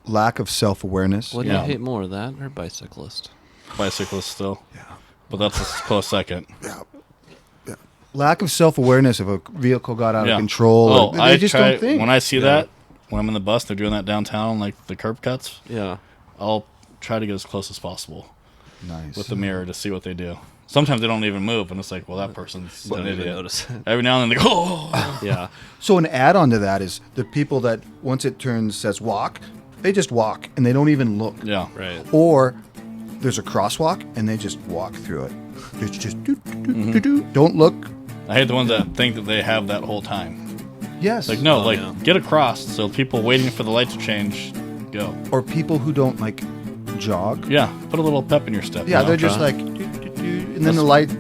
Lack of self-awareness. What do Yeah. you hate more, that or bicyclist? Bicyclists still. Yeah. But that's a close second. Lack of self-awareness if a vehicle got out Yeah. of control. Oh, They I just try, don't think. when I see Yeah. that, when I'm in the bus, they're doing that downtown, like the curb cuts, Yeah. I'll try to get as close as possible Nice. with the mirror to see what they do. Sometimes they don't even move, and it's like, well, that person's Don't an even idiot. notice it. Every now and then they go, oh! Yeah. So an add-on to that is the people that once it turns says walk, they just walk and they don't even look. Yeah. Right. Or there's a crosswalk and they just walk through it. It's just do, do, do, do, do. Don't look. I hate the ones that think that they have that whole time. Yes. Like, no, Oh, like, yeah. get across so people waiting for the light to change go. Or people who don't like jog. Yeah, put a little pep in your step. Yeah, you know? they're just like, do, do, do, and then the light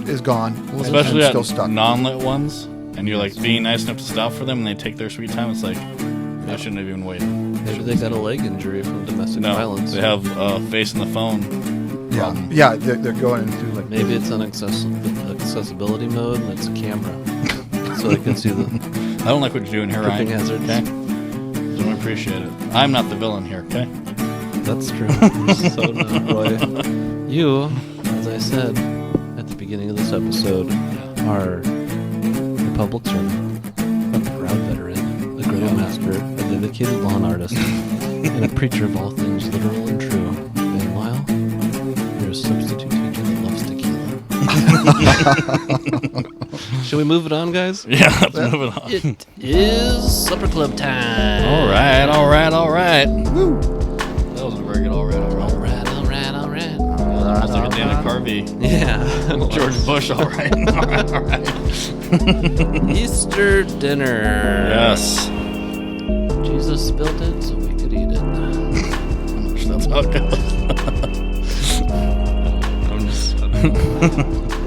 is gone. and Especially I'm at still stuck. non-lit ones, and you're like being nice enough to stop for them, and they take their sweet time. It's like I shouldn't have even waited. Maybe they got a leg injury from domestic violence. They have facing the phone. Yeah, they're going into like. Maybe it's on accessibility mode and it's a camera, so they can see the. I don't like what you're doing here, Ryan. Hazards. Okay, don't appreciate it. I'm not the villain here. Okay, that's true. So not Roy. You, as I said at the beginning of this episode, are the public servant, a proud veteran, a griddle master, a dedicated lawn artist, and a preacher of all things literal and true. And Lyle, you're a substitute teacher that loves tequila. Should we move it on, guys? yeah, let's move it on. It is supper club time. All right. Woo. That wasn't very good. All right. Almost like a Dana Carvey. Yeah. George Bush. All right. Easter dinner. Yes. Jesus spilled it so we could eat it. That's how it goes. I'm just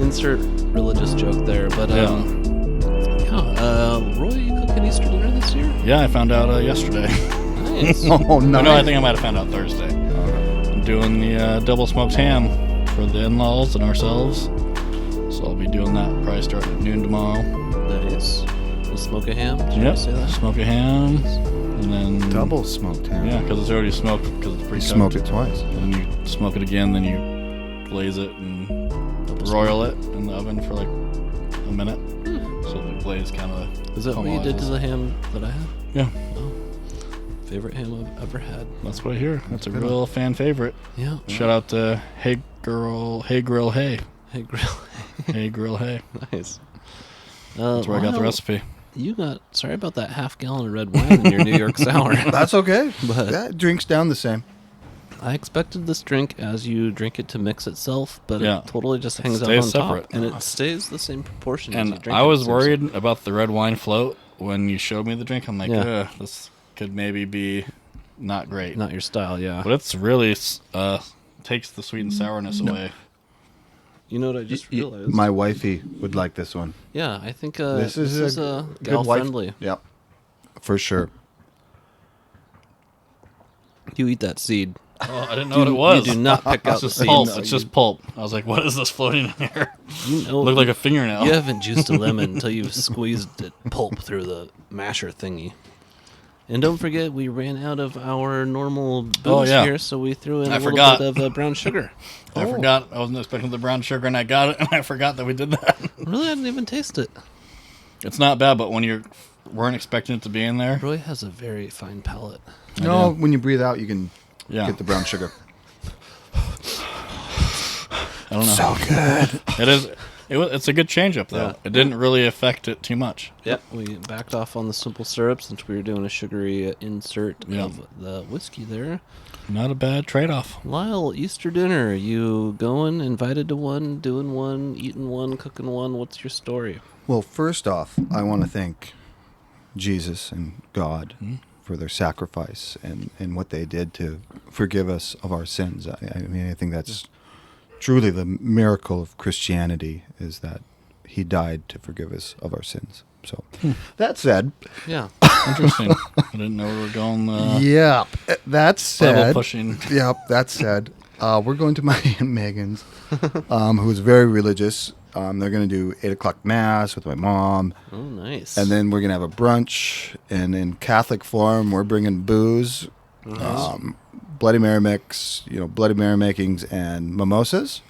insert religious joke there, but Roy, you cooking Easter dinner this year? Yeah, I found out yesterday. Nice. Oh, nice. No, I think I might have found out Thursday. I'm doing the double smoked ham for the in-laws and ourselves. So I'll be doing that probably starting at noon tomorrow. Nice. You smoke a ham? Did you Yep. say that? Smoke a ham. And then... Double smoked ham. Yeah, because it's already smoked because it's pre-cooked. Smoke it twice. And then you smoke it again, then you glaze it and broil it in the oven for like a minute. So the glaze kind of... Is that what you did to the ham that I had? Yeah. Oh. Favorite ham I've ever had. That's what I hear. That's a real fan favorite. Yeah. Shout out to Hey Grill Hey. Hey, grill. Hey Grill Hey. Nice. That's where I got the recipe. You got... Sorry about that half-gallon of red wine in your New York Sour. That's okay. But That drink's down the same. I expected this drink as you drink it to mix itself, but Yeah. it totally just hangs out stays on separate. top, and it stays the same proportion. as you And drink I it. was So- worried about the red wine float when you showed me the drink. I'm like, Yeah. this could maybe be not great. Not your style, yeah. But it's really takes the sweet and sourness away. You know what I just realized? My wifey would like this one. Yeah, I think This is a good gal wife- friendly. Yep, for sure. You eat that seed. Oh, I didn't know what it was. You do not pick out It's the just seed. pulp. No, It's just pulp. I was like, what is this floating in here? You know, Looked like a fingernail. you haven't juiced a lemon until you've squeezed it pulp through the masher thingy. And don't forget, we ran out of our normal booze here, so we threw in a little bit of brown sugar. I forgot. I wasn't expecting the brown sugar, and I got it, and I forgot that we did that. Really, I didn't even taste it. It's not bad, but when you weren't expecting it to be in there, Roy has a very fine palate. No, when you breathe out, you can yeah, get the brown sugar. I don't know. So good. It is. It's a good change up though. Yeah. It didn't really affect it too much. Yep, we backed off on the simple syrup since we were doing a sugary insert of the whiskey there. Not a bad trade-off. Lyle, Easter dinner. You going, invited to one, doing one, eating one, cooking one? What's your story? Well, first off, I want to thank Jesus and God for their sacrifice and what they did to forgive us of our sins. I mean, I think that's truly the miracle of Christianity, is that he died to forgive us of our sins. So that said, Yeah. Interesting. I didn't know we were going. yeah, that said, Bible pushing. Yep, that said, we're going to my Aunt Megan's, who is very religious. They're going to do 8 o'clock mass with my mom. Oh, nice. And then we're going to have a brunch. And in Catholic form, we're bringing booze, Bloody Mary mix, Bloody Mary makings and mimosas.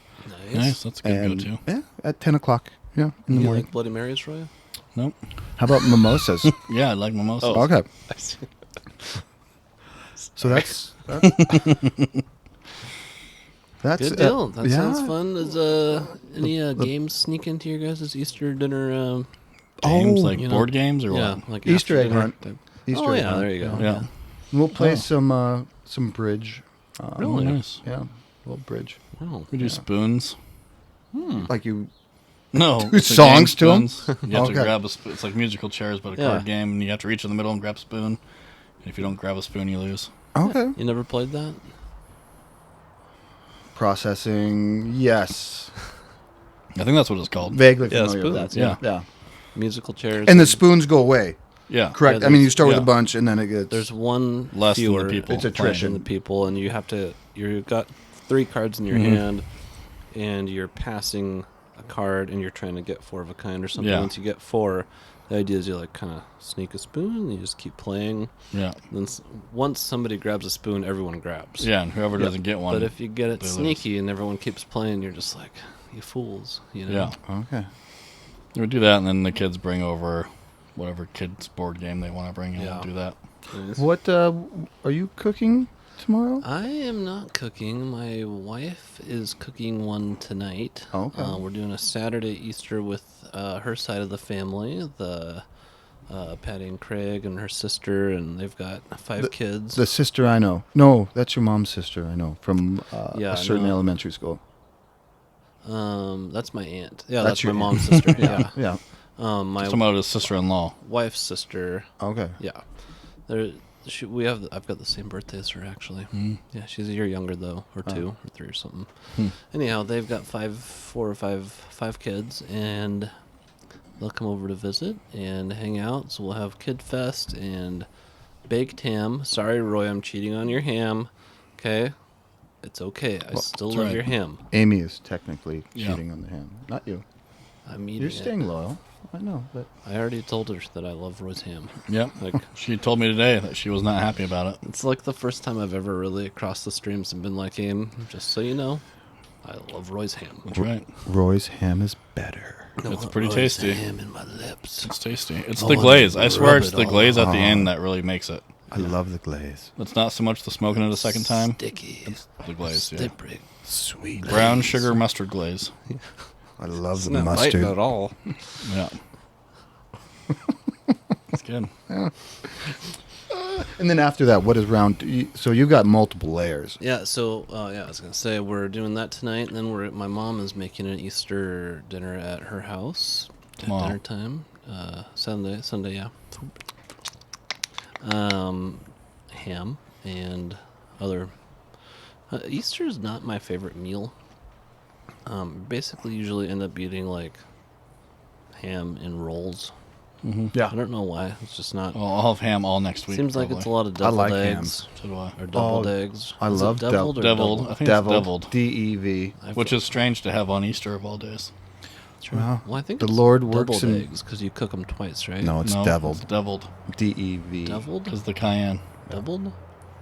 Nice. That's a good And go-to. yeah, at 10 o'clock, in the You morning. like Bloody Marys, Roy? Nope. How about mimosas? Yeah, I like mimosas. Oh. Okay. I see. So that's Good deal. That sounds fun. Does any games sneak into your guys' Easter dinner? Games like you know, board games or Yeah, what? like Easter after egg dinner hunt. type. Easter Oh egg yeah, hunt. there you go. Yeah. We'll play some bridge. Really? Nice. Yeah, a little bridge. Oh. We do spoons. Like you. No. Do it's a songs to 'em? spoons. You have to Okay. grab a spoon. It's like musical chairs, but a Yeah. card game, and you have to reach in the middle and grab a spoon. And if you don't grab a spoon, you lose. Okay. You never played that? Processing. Yes. I think that's what it's called. Vaguely Yeah, familiar. spoons, with that. yeah. Yeah. musical chairs. And the spoons go away. Yeah. Correct. Yeah, I mean, you start with yeah. a bunch, and then it gets... There's one Less than the fewer. people It's attrition. Than the people, and you've got 3 cards in your Mm-hmm. hand, and you're passing a card, and you're trying to get 4 of a kind or something. Yeah. Once you get 4, the idea is you like kind of sneak a spoon, and you just keep playing. Yeah. Then once somebody grabs a spoon, everyone grabs. Yeah, and whoever doesn't get one. But if you get it they lose. sneaky and everyone keeps playing, you're just like, you fools, you know? Yeah. Okay. We do that, and then the kids bring over whatever kids' board game they want to bring in Yeah. and do that. Nice. What are you cooking tomorrow? I am not cooking. My wife is cooking one tonight. Okay. We're doing a Saturday Easter with her side of the family, the Patty and Craig and her sister, and they've got 5 kids. The sister I know. No, that's your mom's sister I know from Yeah, a certain no. elementary school. That's my aunt. Yeah, That's that's my your mom's sister. Yeah. Yeah. My Talking about his sister-in-law. wife's sister. Okay. Yeah. I've got the same birthday as her, actually. Mm. Yeah, she's a year younger, though, or 2 or 3 or something. Anyhow, they've got 4 or 5 kids, and they'll come over to visit and hang out. So we'll have Kid Fest and baked ham. Sorry, Roy, I'm cheating on your ham. Okay? It's okay. I still that's love right. your ham. Amy is technically Yeah. cheating on the ham, not you. I'm eating You're it. staying loyal. I know, but I already told her that I love Roy's ham. Yep. Like, She told me today that she was not happy about it. it's like the first time I've ever really crossed the streams and been like, Aim, just so you know, I love Roy's ham. That's right. Roy's ham is better. It's pretty Roy's tasty. ham in my lips. It's tasty. It's Oh, the glaze. I rub swear it it's the all glaze at the on. end that really makes it. I love the glaze. It's not so much the smoking it a second time. Sticky. It's the glaze, yeah. Slippery. Sweet. Brown sugar mustard glaze. I love It's the not mustard. biting at all. Yeah. It's good. And then after that, what is round? So you got multiple layers. Yeah, so I was gonna say we're doing that tonight, and then my mom is making an Easter dinner at her house at Tomorrow. dinner time. Sunday, yeah. Ham and other. Easter is not my favorite meal. Basically, usually end up eating like ham in rolls. Yeah. I don't know why. It's just not. Well, I'll have ham all next week. Seems like probably. it's a lot of I deviled like eggs So do I. or deviled Oh, eggs. I Is it love deviled or deviled. double? I think Deviled. it's deviled. DEV. Which is strange to have on Easter of all days. True. Well, Well, I think the it's Lord works deviled in- eggs because you cook them twice, right? No, it's No, deviled. It's deviled. DEV. Deviled? Because the cayenne. Doubled?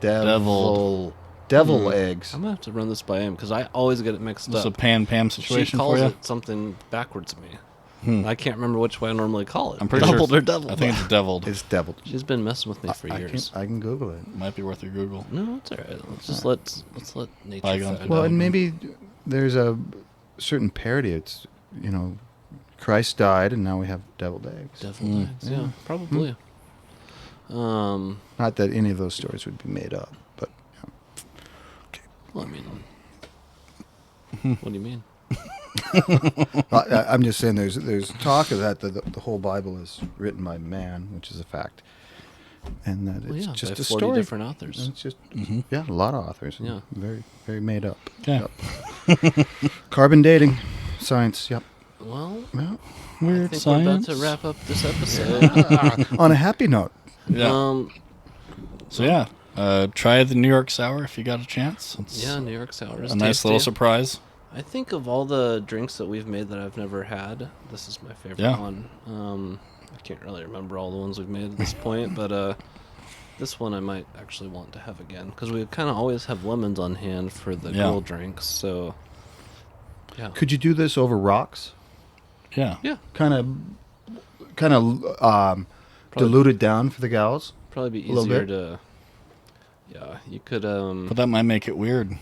Devil. Devil eggs. I'm gonna have to run this by him because I always get it mixed It's a up. pan-pam She situation calls for you. it something backwards to me. I can't remember which way I normally call it. I'm pretty Doubled sure or deviled. I think it's deviled. It's deviled. She's been messing with me for years. I can Google it. Might be worth your Google. No, it's alright. Let's let nature Bygones find be Well, out. and maybe there's a certain parody. It's, Christ died, and now we have deviled eggs. Deviled eggs. Yeah, probably. Not that any of those stories would be made up, but Well, I mean, what do you mean? I'm just saying there's talk of that the whole Bible is written by man, which is a fact, and that Well, it's yeah, just by a 40 story. different authors. And it's just a lot of authors. and Yeah. very very made up. Okay. Yep. Carbon dating, science. Yep. Well, Well, I Weird think we're about science. to wrap up this episode. on a happy note. Yeah. So yeah, try the New York Sour if you got a chance. It's Yeah, New York Sour is a nice little tasty. surprise. I think of all the drinks that we've made that I've never had, this is my favorite Yeah. one. I can't really remember all the ones we've made at this point, but this one I might actually want to have again because we kind of always have lemons on hand for the Yeah. girl drinks. So, yeah, Could you do this over rocks? Yeah. yeah, Kind of diluted down for the gals. probably be A little easier bit. to. Yeah, you could. But that might make it weird.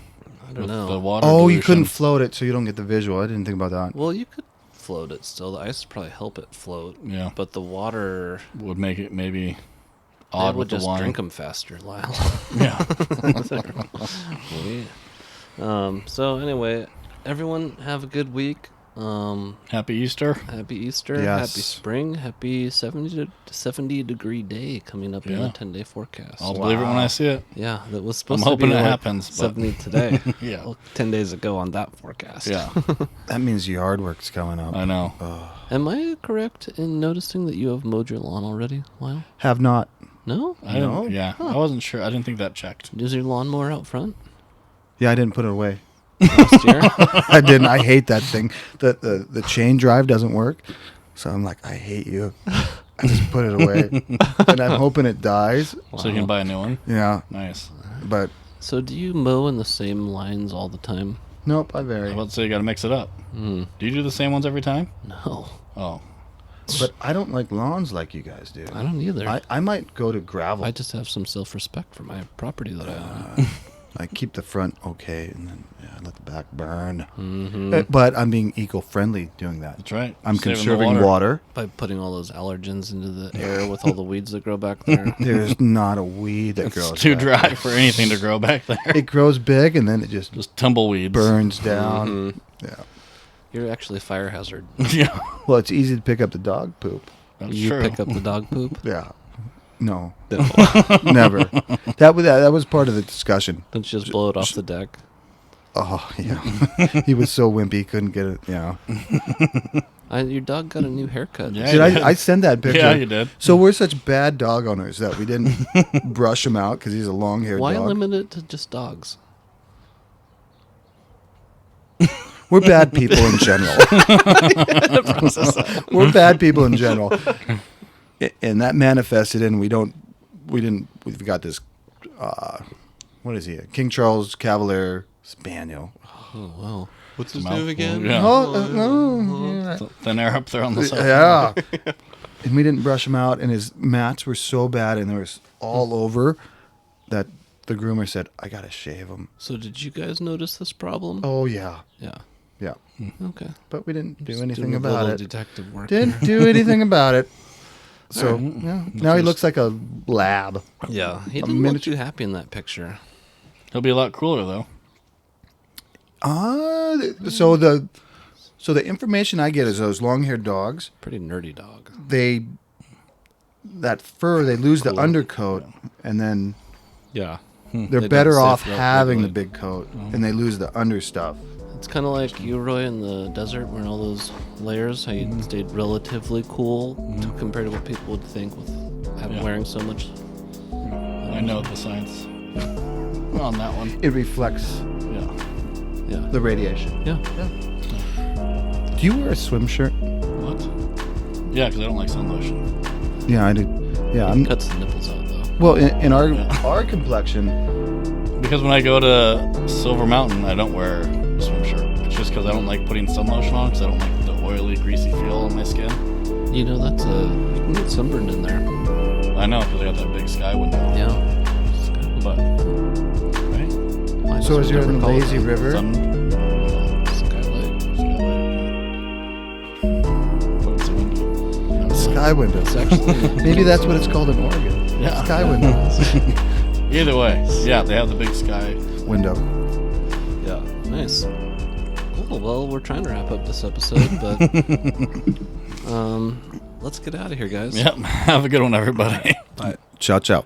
I don't with know. The water Oh, you dilution. couldn't float it, so you don't get the visual. I didn't think about that. Well, you could float it still. The ice would probably help it float. Yeah. But the water, Would make it maybe they odd would with the just wine. drink them faster, Lyle. Yeah. So anyway, everyone have a good week. Happy Easter. Happy Easter. Yes. Happy spring. Happy 70 degree day coming up in Yeah. the 10-day forecast. I'll believe it when I see it. Yeah, that was supposed I'm to be hoping it like happens, but- 70 today. Yeah. Well, 10 days ago on that forecast. Yeah, That means yard work's coming up. I know. Am I correct in noticing that you have mowed your lawn already, Lyle? Have not. No? I didn't, No? yeah, I wasn't sure. I didn't think that checked. Is your lawnmower out front? Yeah, I didn't put it away. Last year? I didn't. I hate that thing. The chain drive doesn't work. So I'm like, I hate you. I just put it away. And I'm hoping it dies. So you can buy a new one. Yeah. Nice. But So do you mow in the same lines all the time? nope, I I vary. was about to say you got to mix it up. Hmm. Do you do the same ones every time? No. Oh, But I don't like lawns like you guys do. I don't either. I might go to gravel. I just have some self-respect for my property that I own. I keep the front okay, and then I let the back burn. Mm-hmm. But I'm being eco-friendly doing that. that's right. I'm Saving the conserving water. By putting all those allergens into the air with all the weeds that grow back there. There's not a weed that grows. It's too back dry there. for anything to grow back there. It grows big, and then it just Just tumbleweeds. burns down. Mhm. Yeah. You're actually a fire hazard. Yeah, Well, it's easy to pick up the dog poop. that's You true. pick up the dog poop? Yeah. No, No. never. That was part of the discussion. Don't you just blow it off the deck? Oh, yeah. He was so wimpy, couldn't get it. Yeah. Your dog got a new haircut. Yeah. Did you did. I send that picture? Yeah, you did. So we're such bad dog owners that we didn't brush him out because he's a long-haired Why dog. limit it to just dogs? We're bad people in general. We're bad people in general. And that manifested in we've got this, what is he? A King Charles Cavalier Spaniel. Oh, wow. What's his Mouthful, name again? yeah. Oh, Thin air up there on the side. yeah. And we didn't brush him out, and his mats were so bad, and they were all over that the groomer said, I got to shave him. So did you guys notice this problem? Oh, yeah. Yeah. Yeah. Okay. But we didn't do Just anything doing a about little it. detective work. Didn't do anything about it. So All right. yeah, now he looks like a lab. Yeah. He A didn't look miniature- too happy in that picture. He'll be a lot cooler though. So the information I get is those long-haired dogs. Pretty nerdy dog. That fur, they lose the Cool. undercoat, and then Yeah. they're They better don't off safe having the regulate. big coat, and they lose the under stuff. It's kind of like you, Roy, in the desert wearing all those layers. How you stayed relatively cool compared to what people would think with Yeah. wearing so much. I know the science on that one. It reflects Yeah. Yeah. the radiation. Yeah. Do you wear a swim shirt? What? Yeah, because I don't like sun lotion. Yeah, I do. Yeah, I'm. Cuts the nipples out though. Well, in our Yeah. our complexion, Because when I go to Silver Mountain, I don't wear a swim shirt. It's just because I don't like putting sun lotion on because I don't like the oily, greasy feel on my skin. You know, you can get sunburned in there. I know because I got that big sky window. Yeah. But right, Mine so is as you're in the whatever lazy color. river, sun, Skylight. but it's a window. sky window. It's actually Maybe that's what it's called in Oregon. Yeah. Sky window. Either way, yeah, they have the big sky. Window. yeah, nice. Cool. Well, we're trying to wrap up this episode, but let's get out of here, guys. Yep. Have a good one, everybody. Ciao, ciao.